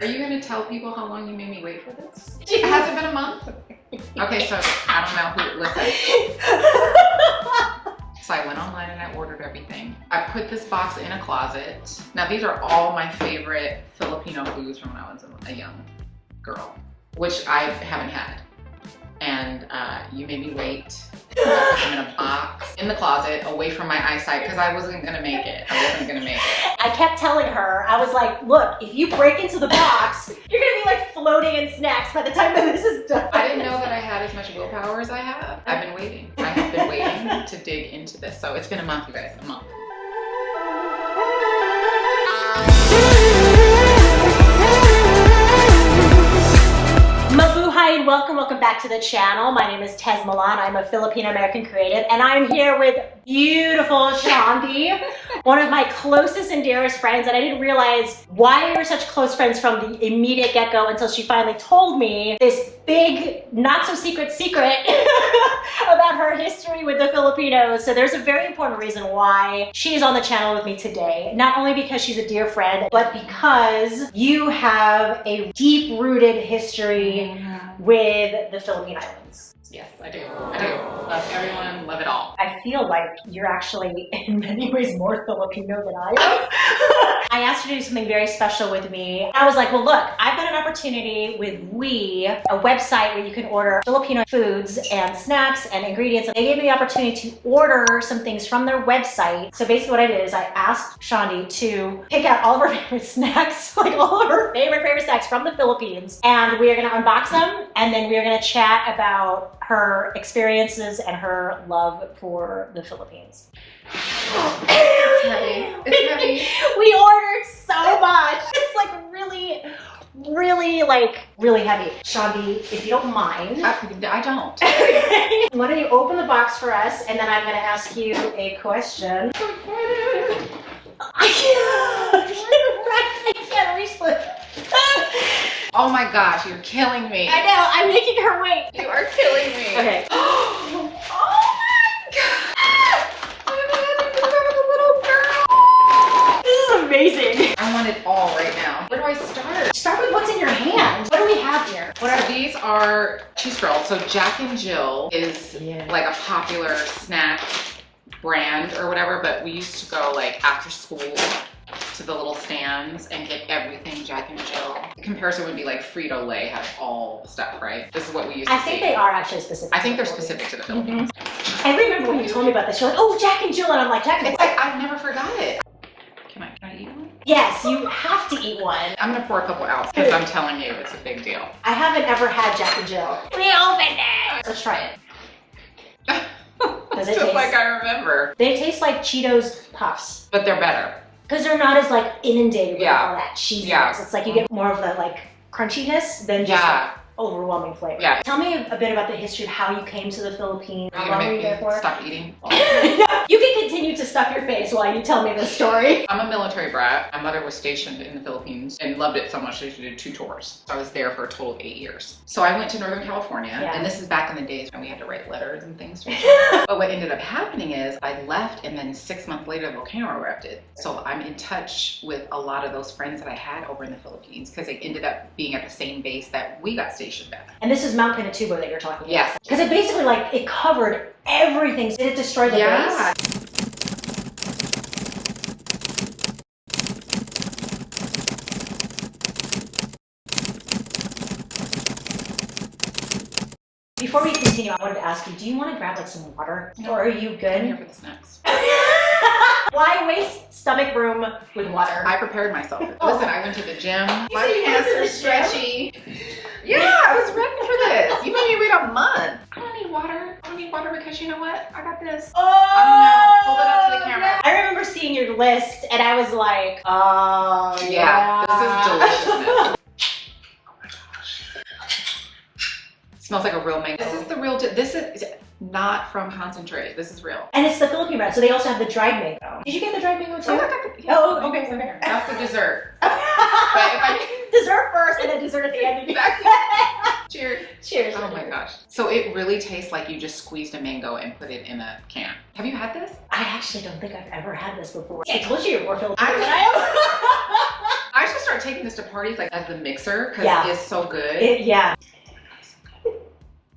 Are you gonna tell people how long you made me wait for this? It hasn't been a month? Okay, so I don't know who, listen. So I went online and I ordered everything. I put this box in a closet. Now these are all my favorite Filipino foods from when I was a young girl, which I haven't had. And you made me wait. I put them in a box in the closet away from my eyesight because I wasn't gonna make it. I kept telling her, I was like, look, if you break into the box, you're gonna be like floating in snacks by the time that this is done. I didn't know that I had as much willpower as I have. I've been waiting. I have been waiting to dig into this. So it's been a month, you guys, a month. Mabuhay and welcome back to the channel. My name is Tesz. I'm a Filipino American creative, and I'm here with beautiful Shandi, one of my closest and dearest friends, and I didn't realize why we were such close friends from the immediate get-go until she finally told me this big, not so secret about her history with the Filipinos. So there's a very important reason why she's on the channel with me today. Not only because she's a dear friend, but because you have a deep-rooted history with the Philippine Islands. Yes, I do. I do. Love everyone, love it all. I feel like you're actually in many ways more Filipino than I am. I asked her to do something very special with me. I was like, well, look, I've got an opportunity with WEEE, a website where you can order Filipino foods and snacks and ingredients. And they gave me the opportunity to order some things from their website. So basically what I did is I asked Shandi to pick out all of her favorite snacks, like all of her favorite snacks from the Philippines. And we are gonna unbox them, and then we are gonna chat about her experiences and her love for the Philippines. It's heavy. It's heavy. We ordered so much. It's like really heavy. Shandi, if you don't mind. I don't. Why don't you open the box for us, and then I'm gonna ask you a question. I can't reach it. Oh my gosh, you're killing me. I know, I'm making her wait. You are killing me. Okay. Oh my god. Little girl. This is amazing. I want it all right now. Where do I start? Start with what's in your hand. What do we have here? These are cheese curls. So Jack and Jill is like a popular snack brand or whatever, but we used to go like after school to the little stands and get everything Jack and Jill. The comparison would be like Frito-Lay has all the stuff, right? This is what we used to see. I think they are actually specific. I think they're specific to the Philippines. I remember when you told me about this, you're like, oh, Jack and Jill, and I'm like, Jack and Jill. It's like, I've never forgot it. Can I eat one? Yes, you have to eat one. I'm gonna pour a couple out because I'm telling you, it's a big deal. I haven't ever had Jack and Jill. We opened it! Let's try it. Just like I remember. They taste like Cheetos Puffs. But they're better. Because they're not as like inundated with all that cheesiness. Yeah. It's like you get more of the like crunchiness than just like overwhelming flavor. Yeah. Tell me a bit about the history of how you came to the Philippines. Are you gonna make me stop eating? You can continue to stuff your face while you tell me this story. I'm a military brat. My mother was stationed in the Philippines and loved it so much that she did 2 tours. So I was there for a total of 8 years. So I went to Northern California, and this is back in the days when we had to write letters and things to each other. But what ended up happening is I left, and then 6 months later, Volcano erupted. So I'm in touch with a lot of those friends that I had over in the Philippines because they ended up being at the same base that we got stationed at. And this is Mount Pinatubo that you're talking about. Yes. Because it basically like, it covered everything. Did it destroy the base? Before we continue, I wanted to ask you, do you want to grab like some water? No. Or are you good? I'm here for the snacks. Why waste stomach room with water? I prepared myself. Listen, I went to the gym. My said you went hands to are the stretchy. Yeah, I was ready for this. You made me wait a month. I don't need water. I don't need water because you know what? I got this. Oh, I don't know. Hold it up to the camera. I remember seeing your list and I was like, oh yeah. This is deliciousness. Smells like a real mango. This is the real, this is not from concentrate. This is real. And it's the Philippine brand, so they also have the dried mango. Did you get the dried mango too? Oh, okay. That's the dessert. But if I dessert first and then dessert at the end. Exactly. Cheers. Cheers. Oh my gosh. So it really tastes like you just squeezed a mango and put it in a can. Have you had this? I actually don't think I've ever had this before. I told you you're more Filipino I than I am. I just start taking this to parties like as the mixer because it's so good. Yeah.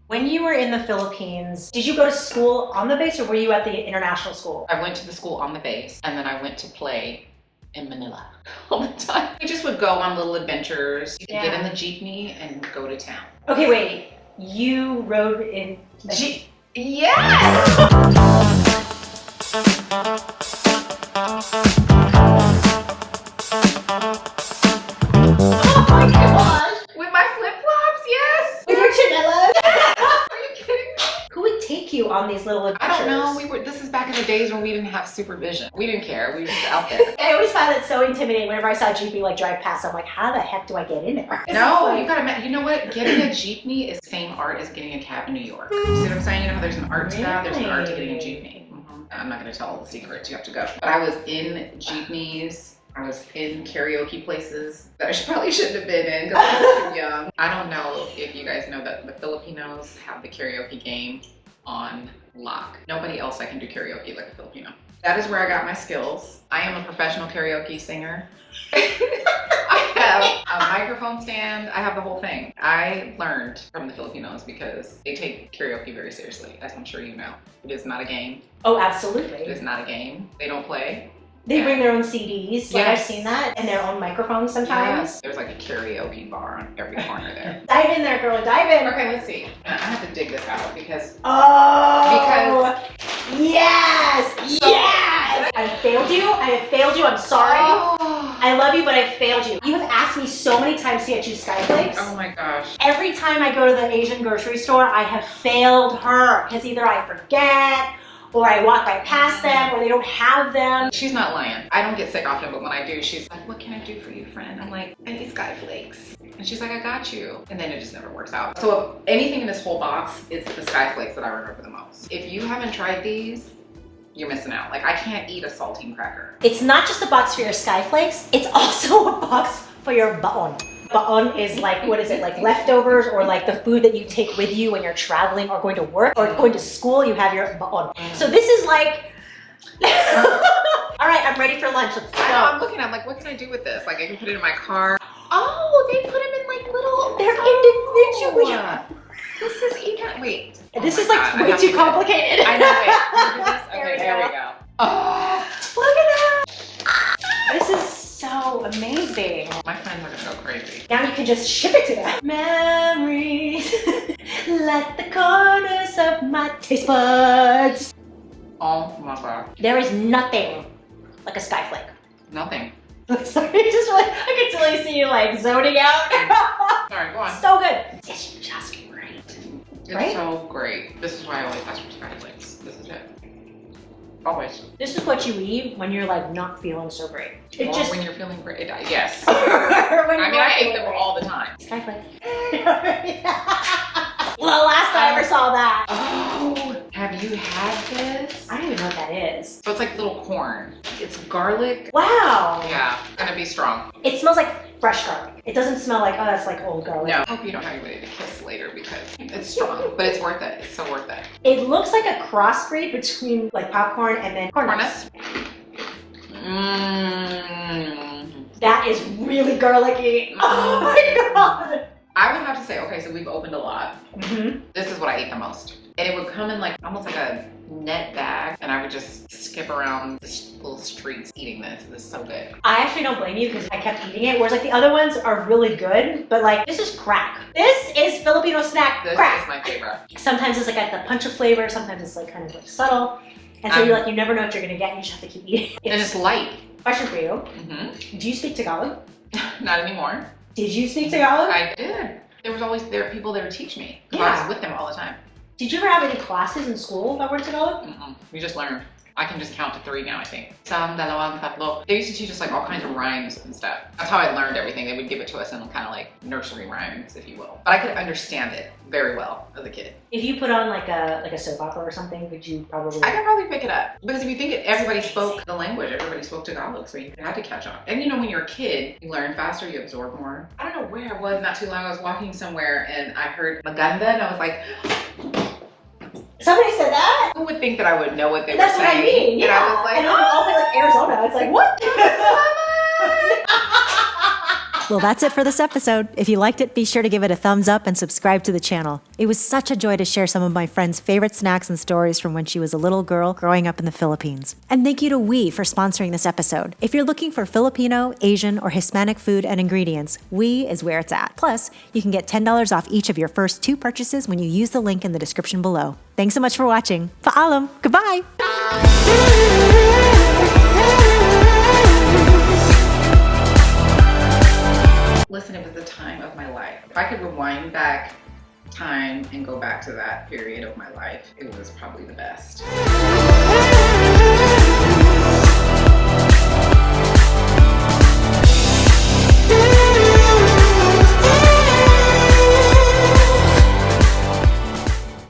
When you were in the Philippines, did you go to school on the base or were you at the international school? I went to the school on the base and then I went to play in Manila all the time. We just would go on little adventures. You could get in the jeepney and go to town. Okay, wait. You rode in Yes! Oh my gosh! With my flip-flops, yes! With your chanelas? Are you kidding me? Who would take you on these little adventures? I don't know. This is back in the days when we didn't have supervision. We didn't care. We were just out there. I always found it so intimidating whenever I saw a Jeepney like drive past. I'm like, how the heck do I get in there? No, you gotta, you know what? Getting a jeepney is the same art as getting a cab in New York. You see what I'm saying? You know how there's an art to that? There's an art to getting a jeepney. I'm not gonna tell all the secrets. You have to go. But I was in jeepneys. I was in karaoke places that I probably shouldn't have been in because I was too young. I don't know if you guys know that the Filipinos have the karaoke game on lock. Nobody else that can do karaoke like a Filipino. That is where I got my skills. I am a professional karaoke singer. I have a microphone stand. I have the whole thing. I learned from the Filipinos because they take karaoke very seriously, as I'm sure you know. It is not a game. Oh, absolutely. It is not a game. They don't play. They bring their own CDs, like I've seen that, and their own microphones sometimes. Yes. There's like a karaoke bar on every corner there. Dive in there, girl, dive in. Okay, let's see. I have to dig this out because... Yes! Yes! I failed you. I have failed you. I'm sorry. I love you, but I failed you. You have asked me so many times to get you SkyFlakes. Oh my gosh. Every time I go to the Asian grocery store, I have failed her because either I forget or I walk right past them, or they don't have them. She's not lying. I don't get sick often, but when I do, she's like, what can I do for you, friend? I'm like, I need SkyFlakes. And she's like, I got you. And then it just never works out. So anything in this whole box is the SkyFlakes that I remember the most. If you haven't tried these, you're missing out. Like, I can't eat a saltine cracker. It's not just a box for your SkyFlakes, it's also a box for your baon. Baon is like, what is it, like leftovers or like the food that you take with you when you're traveling or going to work or going to school, you have your baon. So this is like, all right, I'm ready for lunch, let's go. I'm looking, I'm like, what can I do with this? Like, I can put it in my car. Oh, they put them in like little... They're individually. This is even, wait. This is like way too complicated. I know, wait. Look at this. Okay, there we go. Oh, look at that. This is so amazing. My friends are gonna go crazy. Now you can just ship it to them. Memories, like the corners of my taste buds. Oh my god. There is nothing like a SkyFlake. Nothing. Sorry, just like, I can totally see you like zoning out. Sorry, go on. So good. It's just great. It's so great. This is why I always ask for SkyFlakes. This is it. Always. This is what you eat when you're like not feeling so great. Or when you're feeling great. Yes. I ate them all the time. SkyFlake. Well, last I ever saw that. Oh, have you had this? I don't even know what that is. So it's like little corn. It's garlic. Wow. Yeah, gonna be strong. It smells like fresh garlic. It doesn't smell like, oh, that's like old garlic. No. I hope you don't have anybody to kiss later because it's strong, but it's worth it. It's so worth it. It looks like a crossbreed between like popcorn and then corn nuts. That is really garlicky. Oh my god. I would have to say, okay, so we've opened a lot. This is what I eat the most. And it would come in like almost like a net bag, and I would just skip around the little streets eating this. This is so good. I actually don't blame you because I kept eating it, whereas like the other ones are really good, but like this is crack. This is Filipino snack crack. This is my favorite. Sometimes it's like got the punch of flavor, sometimes it's like kind of like subtle. And so you never know what you're gonna get, you just have to keep eating. And it's light. Question for you. Do you speak Tagalog? Not anymore. Did you speak Tagalog? I did. There were people there to teach me. I was with them all the time. Did you ever have any classes in school that were Tagalog? We just learned. I can just count to 3 now, I think. Isang, dalawang, tatlo. They used to teach us like all kinds of rhymes and stuff. That's how I learned everything. They would give it to us in kind of like nursery rhymes, if you will. But I could understand it very well as a kid. If you put on like a soap opera or something, would you probably... I could probably pick it up. Because if you think everybody spoke the language, everybody spoke Tagalog, so you had to catch on. And you know, when you're a kid, you learn faster, you absorb more. I don't know where I was not too long. I was walking somewhere and I heard maganda and I was like... Somebody said that? Who would think that I would know what they That's were saying? What I mean. Yeah. And I was like, and all like Arizona. It's like, what? Well, that's it for this episode. If you liked it, be sure to give it a thumbs up and subscribe to the channel. It was such a joy to share some of my friend's favorite snacks and stories from when she was a little girl growing up in the Philippines. And thank you to WEEE for sponsoring this episode. If you're looking for Filipino, Asian, or Hispanic food and ingredients, WEEE is where it's at. Plus, you can get $10 off each of your first 2 purchases when you use the link in the description below. Thanks so much for watching. Paalam! Goodbye! Listen, it was the time of my life. If I could rewind back time and go back to that period of my life, it was probably the best.